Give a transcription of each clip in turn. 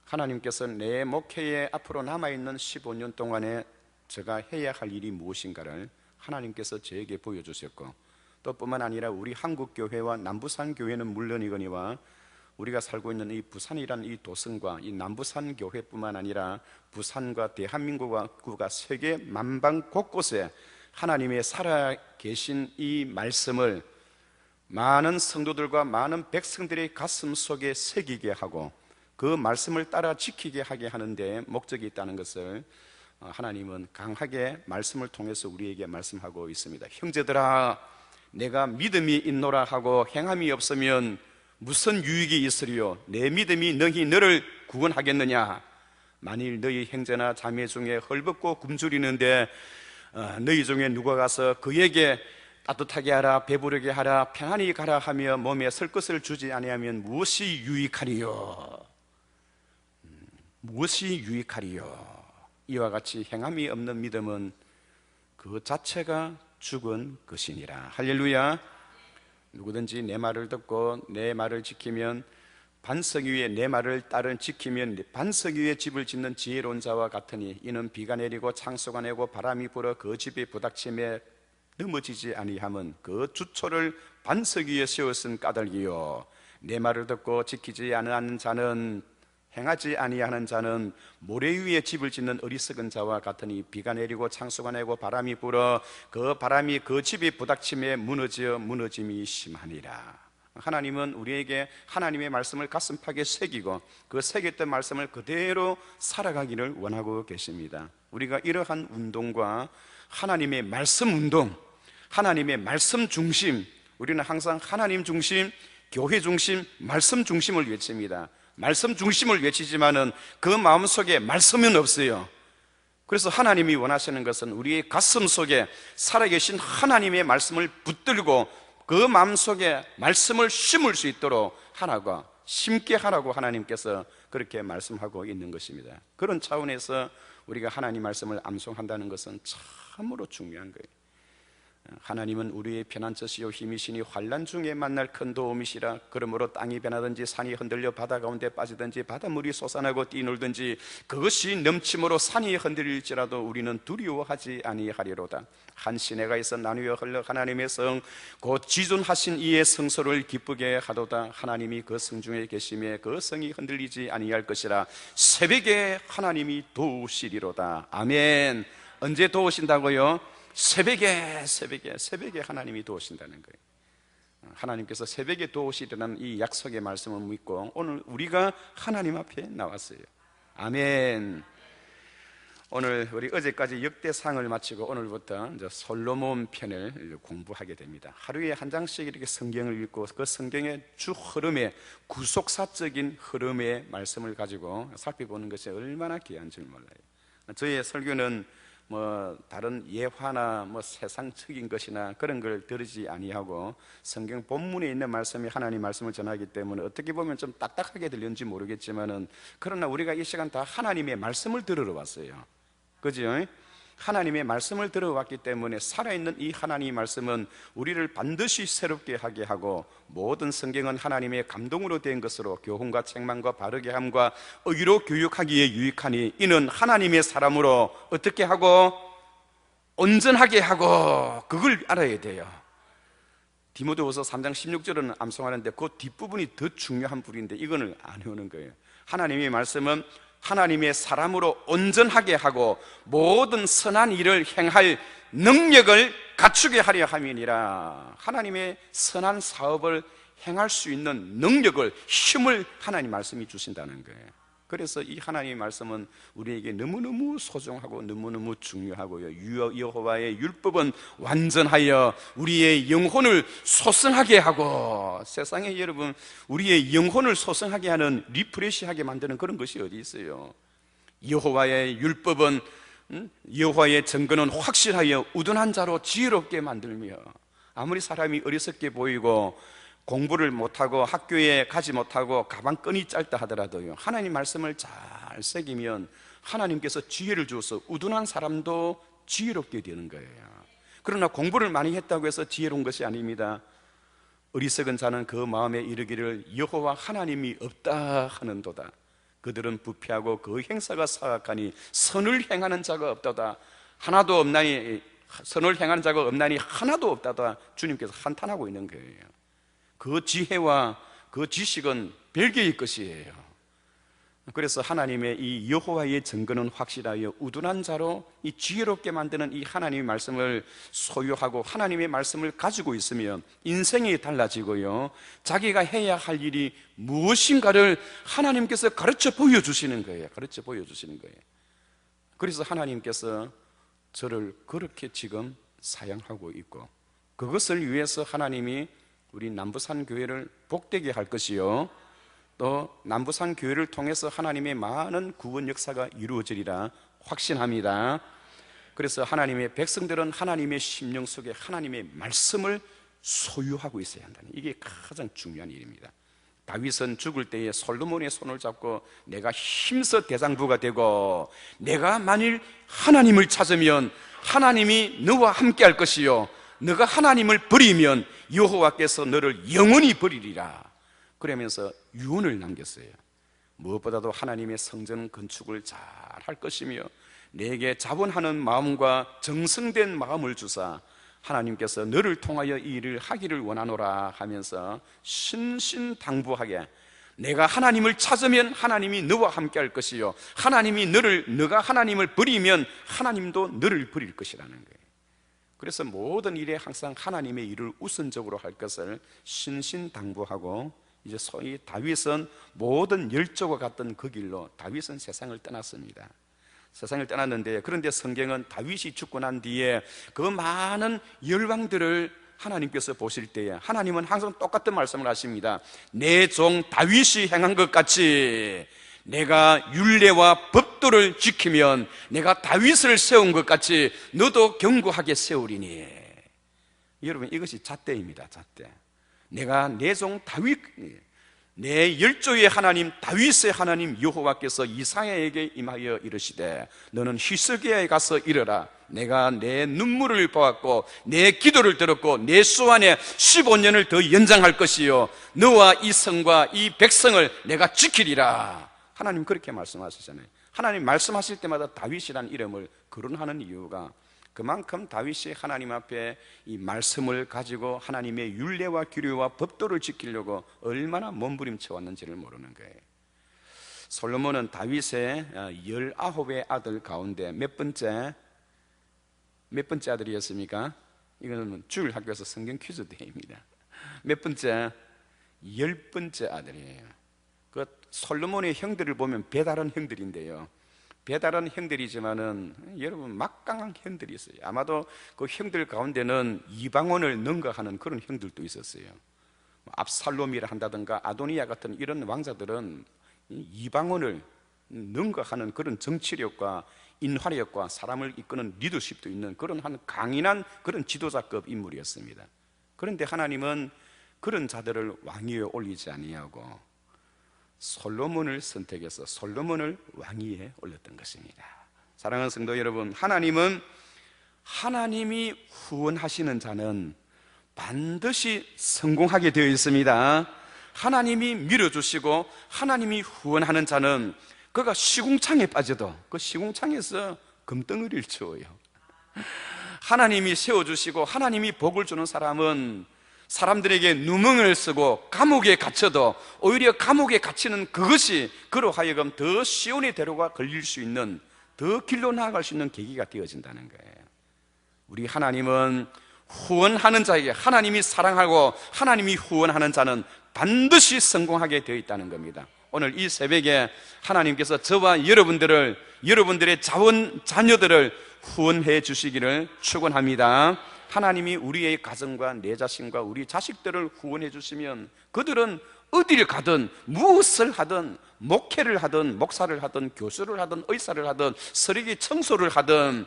하나님께서 내 목회에 앞으로 남아있는 15년 동안에 제가 해야 할 일이 무엇인가를 하나님께서 저에게 보여주셨고, 또 뿐만 아니라 우리 한국교회와 남부산 교회는 물론이거니와 우리가 살고 있는 이 부산이란 이 도성과 이 남부산 교회뿐만 아니라 부산과 대한민국과 세계 만방 곳곳에 하나님의 살아계신 이 말씀을 많은 성도들과 많은 백성들의 가슴 속에 새기게 하고 그 말씀을 따라 지키게 하게 하는 데 목적이 있다는 것을 하나님은 강하게 말씀을 통해서 우리에게 말씀하고 있습니다. 형제들아, 내가 믿음이 있노라 하고 행함이 없으면 무슨 유익이 있으리요? 내 믿음이 너희 너를 구원하겠느냐? 만일 너희 형제나 자매 중에 헐벗고 굶주리는데 너희 중에 누가 가서 그에게 따뜻하게 하라, 배부르게 하라, 편안히 가라 하며 몸에 설 것을 주지 아니하면 무엇이 유익하리요? 무엇이 유익하리요? 이와 같이 행함이 없는 믿음은 그 자체가 죽은 것이니라. 할렐루야. 누구든지 내 말을 듣고 내 말을 지키면, 반석 위에 내 말을 따른 지키면 반석 위에 집을 짓는 지혜로운 자와 같으니 이는 비가 내리고 창수가 내고 바람이 불어 그 집이 부닥침에 넘어지지 아니함은 그 주초를 반석 위에 세웠은 까닭이요, 내 말을 듣고 지키지 않는 자는, 행하지 아니하는 자는 모래 위에 집을 짓는 어리석은 자와 같으니 비가 내리고 창수가 내고 바람이 불어 그 바람이 그 집이 부닥침에 무너져 무너짐이 심하니라. 하나님은 우리에게 하나님의 말씀을 가슴팍에 새기고 그 새겼던 말씀을 그대로 살아가기를 원하고 계십니다. 우리가 이러한 운동과 하나님의 말씀 운동, 하나님의 말씀 중심, 우리는 항상 하나님 중심, 교회 중심, 말씀 중심을 외칩니다. 말씀 중심을 외치지만은 그 마음속에 말씀은 없어요. 그래서 하나님이 원하시는 것은 우리의 가슴 속에 살아계신 하나님의 말씀을 붙들고 그 마음속에 말씀을 심을 수 있도록 하나가 심게 하라고 하나님께서 그렇게 말씀하고 있는 것입니다. 그런 차원에서 우리가 하나님 말씀을 암송한다는 것은 참으로 중요한 거예요. 하나님은 우리의 피난처시요 힘이시니 환난 중에 만날 큰 도움이시라. 그러므로 땅이 변하든지 산이 흔들려 바다 가운데 빠지든지 바닷물이 솟아나고 뛰놀든지 그것이 넘침으로 산이 흔들릴지라도 우리는 두려워하지 아니하리로다. 한 시내가 있어 나누어 흘러 하나님의 성 곧 지존하신 이의 성소를 기쁘게 하도다. 하나님이 그 성 중에 계심에 그 성이 흔들리지 아니할 것이라. 새벽에 하나님이 도우시리로다. 아멘. 언제 도우신다고요? 새벽에 하나님이 도우신다는 거예요. 하나님께서 새벽에 도우시리라는 이 약속의 말씀을 믿고 오늘 우리가 하나님 앞에 나왔어요. 아멘. 오늘 우리 어제까지 역대상을 마치고 오늘부터 이제 솔로몬 편을 공부하게 됩니다. 하루에 한 장씩 이렇게 성경을 읽고 그 성경의 주 흐름의 구속사적인 흐름의 말씀을 가지고 살펴보는 것이 얼마나 귀한 줄 몰라요. 저의 설교는 다른 예화나 세상적인 것이나 그런 걸 들으지 아니하고 성경 본문에 있는 말씀이 하나님 말씀을 전하기 때문에 어떻게 보면 좀 딱딱하게 들렸는지 모르겠지만은 그러나 우리가 이 시간 다 하나님의 말씀을 들으러 왔어요. 그죠? 하나님의 말씀을 들어왔기 때문에 살아있는 이 하나님의 말씀은 우리를 반드시 새롭게 하게 하고 모든 성경은 하나님의 감동으로 된 것으로 교훈과 책망과 바르게 함과 의로 교육하기에 유익하니 이는 하나님의 사람으로 어떻게 하고 온전하게 하고 그걸 알아야 돼요. 디모데후서 3장 16절은 암송하는데 그 뒷부분이 더 중요한 부분인데 이거는 안 외우는 거예요. 하나님의 말씀은 하나님의 사람으로 온전하게 하고 모든 선한 일을 행할 능력을 갖추게 하려 함이니라. 하나님의 선한 사업을 행할 수 있는 능력을, 힘을 하나님 말씀이 주신다는 거예요. 그래서 이 하나님의 말씀은 우리에게 너무너무 소중하고 너무너무 중요하고요. 여호와의 율법은 완전하여 우리의 영혼을 소성하게 하고, 세상에 여러분 우리의 영혼을 소성하게 하는, 리프레시하게 만드는 그런 것이 어디 있어요? 여호와의 율법은 여호와의 증거는 확실하여 우둔한 자로 지혜롭게 만들며, 아무리 사람이 어리석게 보이고 공부를 못하고 학교에 가지 못하고 가방끈이 짧다 하더라도요, 하나님 말씀을 잘 새기면 하나님께서 지혜를 주어서 우둔한 사람도 지혜롭게 되는 거예요. 그러나 공부를 많이 했다고 해서 지혜로운 것이 아닙니다. 어리석은 자는 그 마음에 이르기를 여호와 하나님이 없다 하는도다. 그들은 부패하고 그 행사가 사악하니 선을 행하는 자가 없다다. 하나도 없나니, 선을 행하는 자가 없나니 하나도 없다다. 주님께서 한탄하고 있는 거예요. 그 지혜와 그 지식은 별개의 것이에요. 그래서 하나님의 이 여호와의 증거는 확실하여 우둔한 자로 이 지혜롭게 만드는 이 하나님의 말씀을 소유하고 하나님의 말씀을 가지고 있으면 인생이 달라지고요, 자기가 해야 할 일이 무엇인가를 하나님께서 가르쳐 보여주시는 거예요. 가르쳐 보여주시는 거예요. 그래서 하나님께서 저를 그렇게 지금 사용하고 있고, 그것을 위해서 하나님이 우리 남부산 교회를 복되게 할 것이요, 또 남부산 교회를 통해서 하나님의 많은 구원 역사가 이루어지리라 확신합니다. 그래서 하나님의 백성들은 하나님의 심령 속에 하나님의 말씀을 소유하고 있어야 한다는, 이게 가장 중요한 일입니다. 다윗은 죽을 때에 솔로몬의 손을 잡고 내가 힘써 대장부가 되고 내가 만일 하나님을 찾으면 하나님이 너와 함께 할 것이요, 너가 하나님을 버리면 여호와께서 너를 영원히 버리리라 그러면서 유언을 남겼어요. 무엇보다도 하나님의 성전 건축을 잘 할 것이며 내게 자원하는 마음과 정성된 마음을 주사 하나님께서 너를 통하여 이 일을 하기를 원하노라 하면서 신신당부하게, 내가 하나님을 찾으면 하나님이 너와 함께 할 것이요, 너가 하나님을 버리면 하나님도 너를 버릴 것이라는 거예요. 그래서 모든 일에 항상 하나님의 일을 우선적으로 할 것을 신신당부하고, 이제 소위 다윗은 모든 열조가 갔던 그 길로 다윗은 세상을 떠났습니다. 세상을 떠났는데, 그런데 성경은 다윗이 죽고 난 뒤에 그 많은 열왕들을 하나님께서 보실 때에 하나님은 항상 똑같은 말씀을 하십니다. 내 종 다윗이 행한 것 같이 내가 율례와 법도를 지키면 내가 다윗을 세운 것 같이 너도 견고하게 세우리니. 여러분, 이것이 잣대입니다. 잣대. 내가 내 종 다윗, 내 열조의 하나님 다윗의 하나님 여호와께서 이사야에게 임하여 이르시되 너는 히스기야에 가서 이르라. 내가 내 눈물을 보았고 내 기도를 들었고 내 수 안에 15년을 더 연장할 것이요, 너와 이 성과 이 백성을 내가 지키리라. 하나님 그렇게 말씀하시잖아요. 하나님 말씀하실 때마다 다윗이라는 이름을 거론하는 이유가, 그만큼 다윗이 하나님 앞에 이 말씀을 가지고 하나님의 율례와 규례와 법도를 지키려고 얼마나 몸부림쳐 왔는지를 모르는 거예요. 솔로몬은 다윗의 19의 아들 가운데 몇 번째 아들이었습니까? 이거는 주일 학교에서 성경 퀴즈 대회입니다. 몇 번째? 10번째 아들이에요. 그 솔로몬의 형들을 보면 배다른 형들인데요, 배다른 형들이지만은 여러분 막강한 형들이 있어요. 아마도 그 형들 가운데는 이방원을 능가하는 그런 형들도 있었어요. 압살롬이라 한다든가 아도니아 같은 이런 왕자들은 이방원을 능가하는 그런 정치력과 인화력과 사람을 이끄는 리더십도 있는 그런 한 강인한 그런 지도자급 인물이었습니다. 그런데 하나님은 그런 자들을 왕위에 올리지 아니하고 솔로몬을 선택해서 솔로몬을 왕위에 올렸던 것입니다. 사랑하는 성도 여러분, 하나님은 하나님이 후원하시는 자는 반드시 성공하게 되어 있습니다. 하나님이 밀어주시고 하나님이 후원하는 자는 그가 시궁창에 빠져도 그 시궁창에서 금덩어리를 치워요. 하나님이 세워주시고 하나님이 복을 주는 사람은 사람들에게 누명을 쓰고 감옥에 갇혀도 오히려 감옥에 갇히는 그것이 그로 하여금 더 시온의 대로가 걸릴 수 있는, 더 길로 나아갈 수 있는 계기가 되어진다는 거예요. 우리 하나님은 후원하는 자에게, 하나님이 사랑하고 하나님이 후원하는 자는 반드시 성공하게 되어 있다는 겁니다. 오늘 이 새벽에 하나님께서 저와 여러분들의 자녀들을 후원해 주시기를 축원합니다. 하나님이 우리의 가정과 내 자신과 우리 자식들을 후원해 주시면 그들은 어디를 가든 무엇을 하든, 목회를 하든 목사를 하든 교수를 하든 의사를 하든 쓰레기 청소를 하든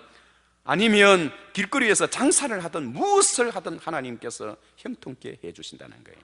아니면 길거리에서 장사를 하든 무엇을 하든 하나님께서 형통케 해 주신다는 거예요.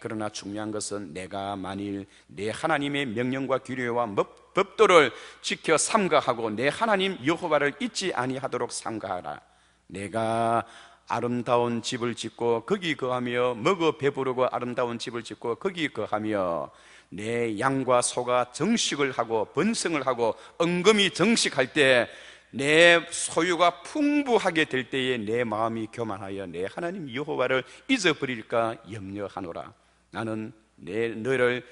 그러나 중요한 것은 내가 만일 내 하나님의 명령과 규례와 법도를 지켜 삼가하고 내 하나님 여호와를 잊지 아니하도록 삼가하라. 내가 아름다운 집을 짓고 거기 거하며 먹어 배부르고 아름다운 집을 짓고 거기 거하며 내 양과 소가 정식을 하고 번성을 하고 엉금이 정식할 때 내 소유가 풍부하게 될 때에 내 마음이 교만하여 내 하나님 여호와를 잊어버릴까 염려하노라. 나는 너를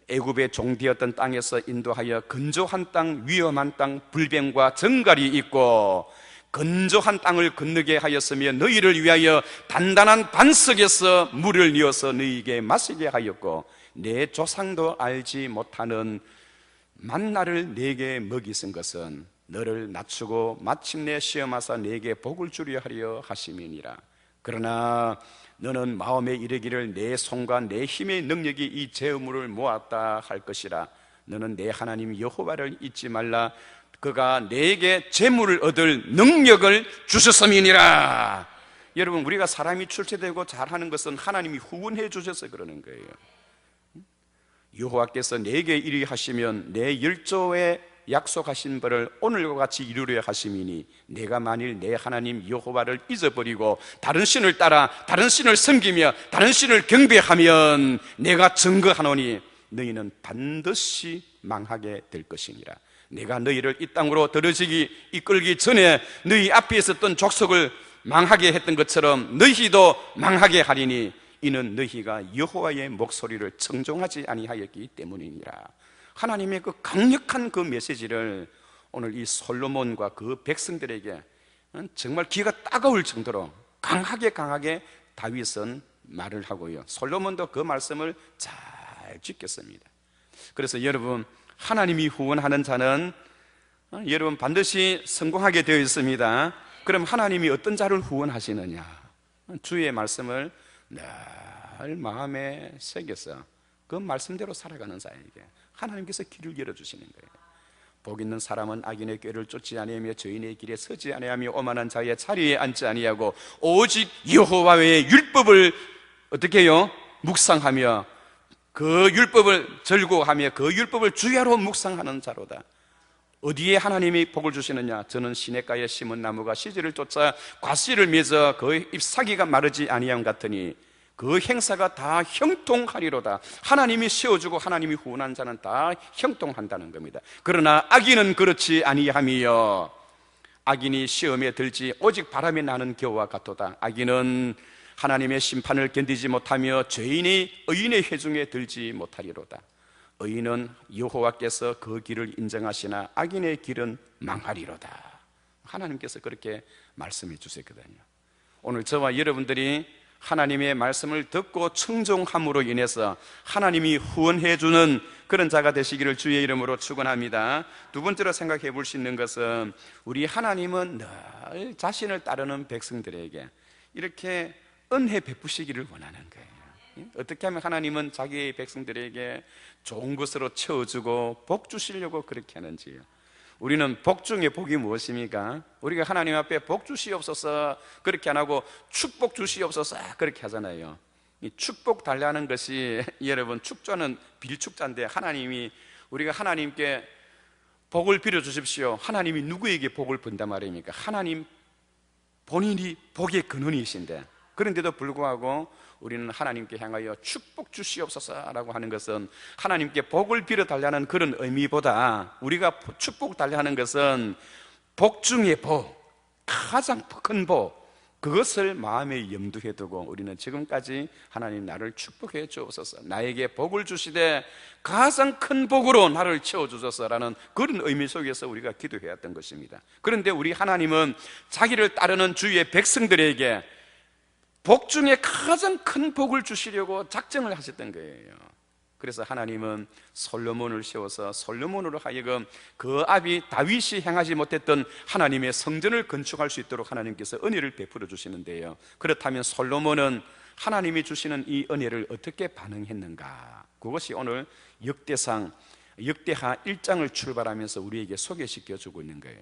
애굽의 종되었던 땅에서 인도하여 건조한 땅, 위험한 땅, 불뱀과 정갈이 있고 건조한 땅을 건너게 하였으며 너희를 위하여 단단한 반석에서 물을 이어서 너희에게 마시게 하였고 내 조상도 알지 못하는 만나를 내게 먹이신 것은 너를 낮추고 마침내 시험하사 내게 복을 주려 하려 하심이니라. 그러나 너는 마음에 이르기를 내 손과 내 힘의 능력이 이 재물을 모았다 할 것이라. 너는 내 하나님 여호와를 잊지 말라. 그가 내게 재물을 얻을 능력을 주셨음이니라. 여러분, 우리가 사람이 출세되고 잘하는 것은 하나님이 후원해 주셔서 그러는 거예요. 여호와께서 내게 이리 하시면 내 열조에 약속하신 바를 오늘과 같이 이루려 하심이니 내가 만일 내 하나님 여호와를 잊어버리고 다른 신을 따라 다른 신을 섬기며 다른 신을 경배하면 내가 증거하노니 너희는 반드시 망하게 될 것이니라. 내가 너희를 이 땅으로 이끌기 전에 너희 앞에 있었던 족속을 망하게 했던 것처럼 너희도 망하게 하리니 이는 너희가 여호와의 목소리를 청종하지 아니하였기 때문이니라. 하나님의 그 강력한 그 메시지를 오늘 이 솔로몬과 그 백성들에게 정말 귀가 따가울 정도로 강하게 다윗은 말을 하고요, 솔로몬도 그 말씀을 잘 지켰습니다. 그래서 여러분, 하나님이 후원하는 자는 여러분 반드시 성공하게 되어 있습니다. 그럼 하나님이 어떤 자를 후원하시느냐? 주의 말씀을 늘 마음에 새겨서 그 말씀대로 살아가는 자에게 하나님께서 길을 열어주시는 거예요. 복 있는 사람은 악인의 꾀를 쫓지 아니하며 죄인의 길에 서지 아니하며 오만한 자의 자리에 앉지 아니하고 오직 여호와의 율법을 어떻게 해요? 묵상하며 그 율법을 절구하며 그 율법을 주야로 묵상하는 자로다. 어디에 하나님이 복을 주시느냐? 저는 시냇가에 심은 나무가 시절을 쫓아 과실을 맺어 그 잎사귀가 마르지 아니함 같으니 그 행사가 다 형통하리로다. 하나님이 세워주고 하나님이 후원한 자는 다 형통한다는 겁니다. 그러나 악인은 그렇지 아니함이여 악인이 시험에 들지 오직 바람이 나는 겨와 같도다. 악인은 하나님의 심판을 견디지 못하며 죄인이 의인의 회중에 들지 못하리로다. 의인은 여호와께서 그 길을 인정하시나 악인의 길은 망하리로다. 하나님께서 그렇게 말씀해 주셨거든요. 오늘 저와 여러분들이 하나님의 말씀을 듣고 청종함으로 인해서 하나님이 후원해 주는 그런 자가 되시기를 주의 이름으로 축원합니다. 두 번째로 생각해 볼 수 있는 것은 우리 하나님은 늘 자신을 따르는 백성들에게 이렇게 은혜 베푸시기를 원하는 거예요. 어떻게 하면 하나님은 자기 백성들에게 좋은 것으로 채워주고 복 주시려고 그렇게 하는지요. 우리는 복 중에 복이 무엇입니까? 우리가 하나님 앞에 복 주시옵소서 그렇게 안 하고 축복 주시옵소서 그렇게 하잖아요. 이 축복 달라는 것이 여러분, 축자는 빌축자인데 하나님이 우리가 하나님께 복을 빌어 주십시오. 하나님이 누구에게 복을 번단 말입니까? 하나님 본인이 복의 근원이신데, 그런데도 불구하고 우리는 하나님께 향하여 축복 주시옵소서라고 하는 것은 하나님께 복을 빌어 달라는 그런 의미보다 우리가 축복 달라 하는 것은 복 중의 복, 가장 큰 복, 그것을 마음에 염두에 두고 우리는 지금까지 하나님 나를 축복해 주옵소서, 나에게 복을 주시되 가장 큰 복으로 나를 채워주소서라는 그런 의미 속에서 우리가 기도해왔던 것입니다. 그런데 우리 하나님은 자기를 따르는 주의 백성들에게 복 중에 가장 큰 복을 주시려고 작정을 하셨던 거예요. 그래서 하나님은 솔로몬을 세워서 솔로몬으로 하여금 그 아비 다윗이 행하지 못했던 하나님의 성전을 건축할 수 있도록 하나님께서 은혜를 베풀어 주시는데요, 그렇다면 솔로몬은 하나님이 주시는 이 은혜를 어떻게 반응했는가? 그것이 오늘 역대하 1장을 출발하면서 우리에게 소개시켜 주고 있는 거예요.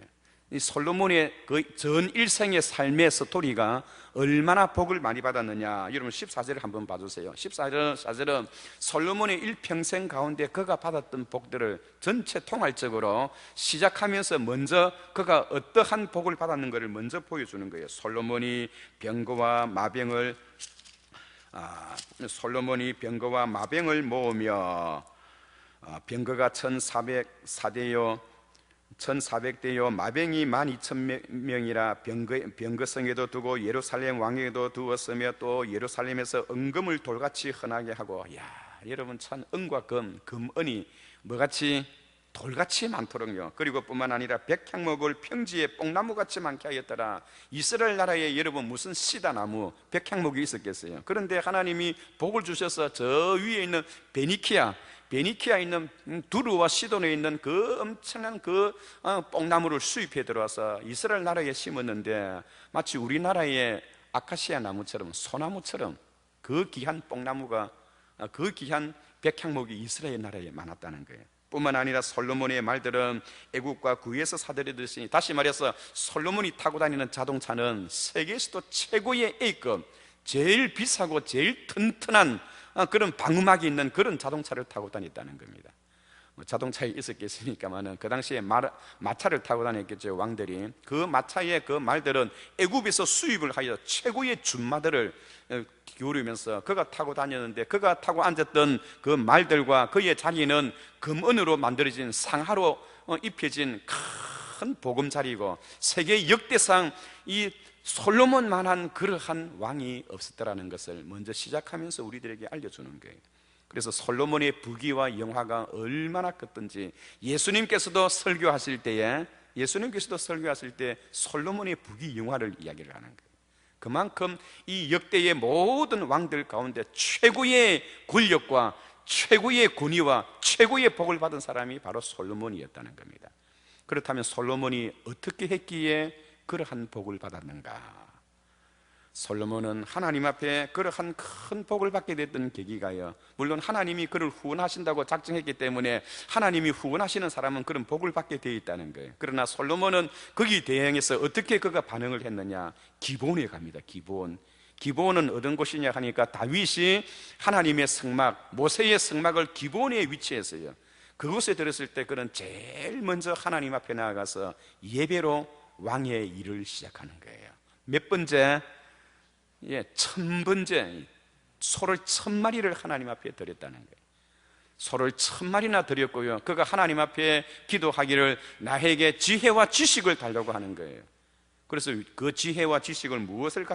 이 솔로몬의 그 전 일생의 삶의 스토리가 얼마나 복을 많이 받았느냐. 여러분 14절을 한번 봐주세요. 14절은 솔로몬의 일평생 가운데 그가 받았던 복들을 전체 통괄적으로 시작하면서 먼저 그가 어떠한 복을 받았는 것을 먼저 보여주는 거예요. 솔로몬이 병거와 마병을 모으며 병거가 1400대요 마병이 12,000명이라 병거성에도 두고 예루살렘 왕에도 두었으며 또 예루살렘에서 은금을 돌같이 흔하게 하고, 여러분 참 은과 금은이 뭐같이 돌같이 많도록요. 그리고 뿐만 아니라 백향목을 평지에 뽕나무같이 많게 하였더라. 이스라엘 나라에 여러분 무슨 시다나무 백향목이 있었겠어요? 그런데 하나님이 복을 주셔서 저 위에 있는 베니키아 있는 두루와 시돈에 있는 그 엄청난 그 뽕나무를 수입해 들어와서 이스라엘 나라에 심었는데, 마치 우리나라의 아카시아 나무처럼 소나무처럼 그 귀한 뽕나무가, 그 귀한 백향목이 이스라엘 나라에 많았다는 거예요. 뿐만 아니라 솔로몬의 말들은 애국과 구에서 사들여졌으니, 다시 말해서 솔로몬이 타고 다니는 자동차는 세계에서도 최고의 A급, 제일 비싸고 제일 튼튼한 그런 방음막이 있는 그런 자동차를 타고 다녔다는 겁니다. 자동차에 있었겠습니까마는 그 당시에 마차를 타고 다녔겠죠, 왕들이. 그 마차의 그 말들은 애굽에서 수입을 하여 최고의 준마들을 기울이면서 그가 타고 다녔는데, 그가 타고 앉았던 그 말들과 그의 자리는 금은으로 만들어진 상하로 입혀진 큰 보금자리고, 세계 역대상 이 솔로몬만한 그러한 왕이 없었다라는 것을 먼저 시작하면서 우리들에게 알려주는 거예요. 그래서 솔로몬의 부귀와 영화가 얼마나 컸던지 예수님께서도 설교하실 때 솔로몬의 부귀 영화를 이야기를 하는 거예요. 그만큼 이 역대의 모든 왕들 가운데 최고의 권력과 최고의 권위와 최고의 복을 받은 사람이 바로 솔로몬이었다는 겁니다. 그렇다면 솔로몬이 어떻게 했기에 그러한 복을 받았는가? 솔로몬은 하나님 앞에 그러한 큰 복을 받게 됐던 계기가요, 물론 하나님이 그를 후원하신다고 작정했기 때문에 하나님이 후원하시는 사람은 그런 복을 받게 되어 있다는 거예요. 그러나 솔로몬은 거기 대응해서 어떻게 그가 반응을 했느냐? 기브온에 갑니다. 기브온은 어떤 곳이냐 하니까 다윗이 하나님의 성막, 모세의 성막을 기브온에 위치했어요. 그곳에 들었을 때 그는 제일 먼저 하나님 앞에 나아가서 예배로 왕의 일을 시작하는 거예요. 몇 번째? 1000번째 소를 1000마리를 하나님 앞에 드렸다는 거예요. 소를 1000마리나 드렸고요, 그가 하나님 앞에 기도하기를 나에게 지혜와 지식을 달라고 하는 거예요. 그래서 그 지혜와 지식을 무엇을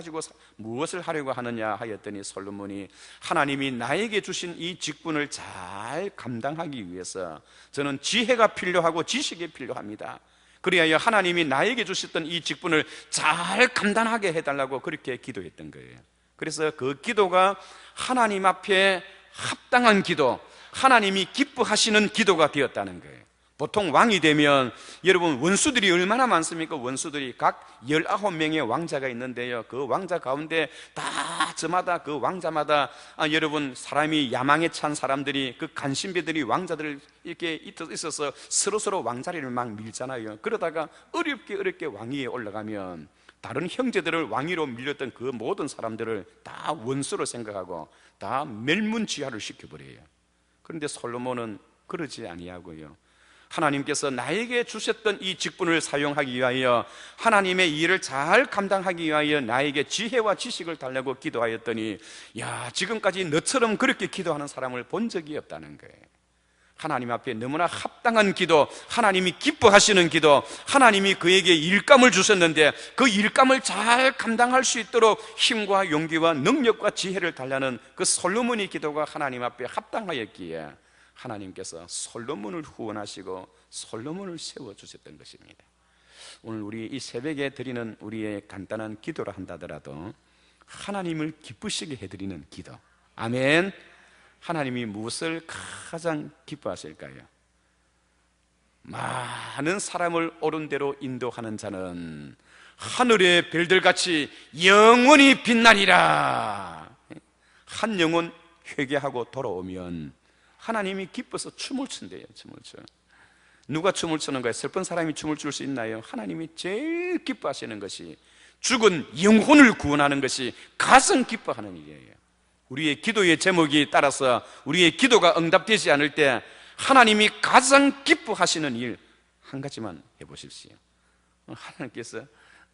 하려고 하느냐 하였더니, 솔로몬이 하나님이 나에게 주신 이 직분을 잘 감당하기 위해서 저는 지혜가 필요하고 지식이 필요합니다. 그리하여 하나님이 나에게 주셨던 이 직분을 잘 감당하게 해달라고 그렇게 기도했던 거예요. 그래서 그 기도가 하나님 앞에 합당한 기도, 하나님이 기뻐하시는 기도가 되었다는 거예요. 보통 왕이 되면 여러분 원수들이 얼마나 많습니까? 원수들이 각 19명의 왕자가 있는데요, 그 왕자 가운데 다 저마다 그 왕자마다 여러분 사람이 야망에 찬 사람들이, 그 간신배들이 왕자들을 이렇게 있어서 서로 왕자리를 막 밀잖아요. 그러다가 어렵게 왕위에 올라가면 다른 형제들을 왕위로 밀렸던 그 모든 사람들을 다 원수로 생각하고 다 멸문지화를 시켜버려요. 그런데 솔로몬은 그러지 아니하고요, 하나님께서 나에게 주셨던 이 직분을 사용하기 위하여, 하나님의 일을 잘 감당하기 위하여 나에게 지혜와 지식을 달라고 기도하였더니, 지금까지 너처럼 그렇게 기도하는 사람을 본 적이 없다는 거예요. 하나님 앞에 너무나 합당한 기도, 하나님이 기뻐하시는 기도, 하나님이 그에게 일감을 주셨는데 그 일감을 잘 감당할 수 있도록 힘과 용기와 능력과 지혜를 달라는 그 솔로몬의 기도가 하나님 앞에 합당하였기에 하나님께서 솔로몬을 후원하시고 솔로몬을 세워주셨던 것입니다. 오늘 우리 이 새벽에 드리는 우리의 간단한 기도를 한다더라도 하나님을 기쁘시게 해드리는 기도, 아멘. 하나님이 무엇을 가장 기뻐하실까요? 많은 사람을 옳은 대로 인도하는 자는 하늘의 별들같이 영원히 빛나리라. 한 영혼 회개하고 돌아오면 하나님이 기뻐서 춤을 춘대요. 춤을 춰. 누가 춤을 추는 거예요? 슬픈 사람이 춤을 출 수 있나요? 하나님이 제일 기뻐하시는 것이 죽은 영혼을 구원하는 것이 가장 기뻐하는 일이에요. 우리의 기도의 제목이 따라서 우리의 기도가 응답되지 않을 때 하나님이 가장 기뻐하시는 일 한 가지만 해보십시오. 하나님께서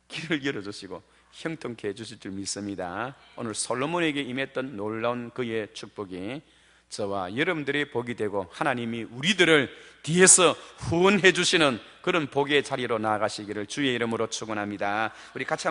길을 열어주시고 형통케 해주실 줄 믿습니다. 오늘 솔로몬에게 임했던 놀라운 그의 축복이 저와 여러분들의 복이 되고 하나님이 우리들을 뒤에서 후원해 주시는 그런 복의 자리로 나아가시기를 주의 이름으로 축원합니다. 우리 같이